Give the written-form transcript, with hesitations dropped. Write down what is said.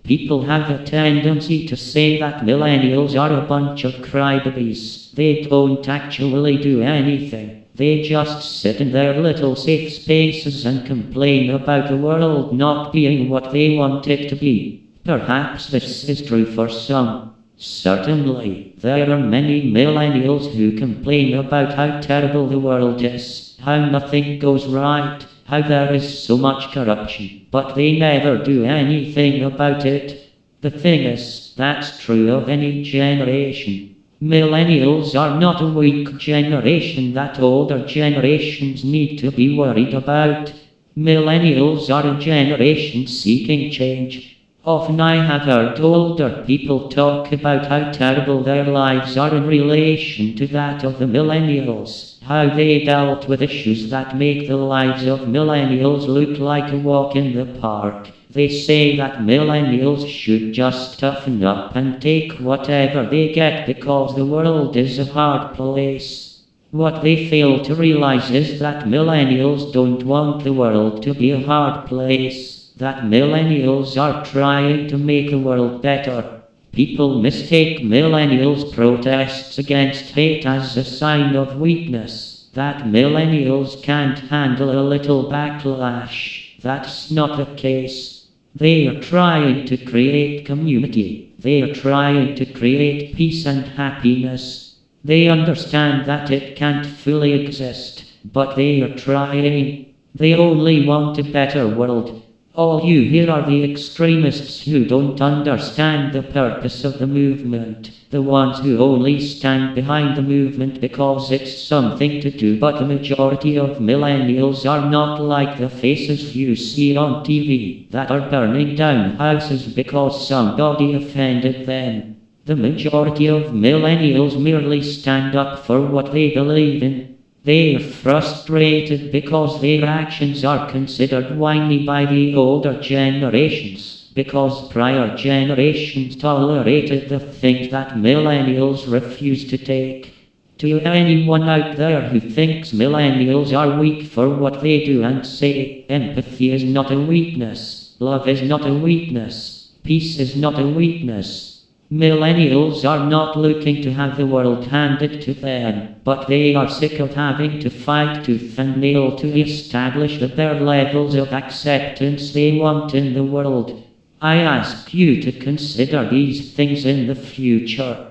People have a tendency to say that millennials are a bunch of crybabies. They don't actually do anything. They just sit in their little safe spaces and complain about the world not being what they want it to be. Perhaps this is true for some. Certainly, there are many millennials who complain about how terrible the world is, how nothing goes right, how there is so much corruption, but they never do anything about it. The thing is, that's true of any generation. Millennials are not a weak generation that older generations need to be worried about. Millennials are a generation seeking change. Often I have heard older people talk about how terrible their lives are in relation to that of the millennials, how they dealt with issues that make the lives of millennials look like a walk in the park. They say that millennials should just toughen up and take whatever they get because the world is a hard place. What they fail to realize is that millennials don't want the world to be a hard place. That millennials are trying to make the world better. People mistake millennials' protests against hate as a sign of weakness. That millennials can't handle a little backlash. That's not the case. They are trying to create community. They are trying to create peace and happiness. They understand that it can't fully exist, but they are trying. They only want a better world. All you hear are the extremists who don't understand the purpose of the movement, the ones who only stand behind the movement because it's something to do. But the majority of millennials are not like the faces you see on TV that are burning down houses because somebody offended them. The majority of millennials merely stand up for what they believe in. They are frustrated because their actions are considered whiny by the older generations, because prior generations tolerated the things that millennials refuse to take. To anyone out there who thinks millennials are weak for what they do and say, empathy is not a weakness, love is not a weakness, peace is not a weakness. Millennials are not looking to have the world handed to them, but they are sick of having to fight tooth and nail to establish that their levels of acceptance they want in the world. I ask you to consider these things in the future.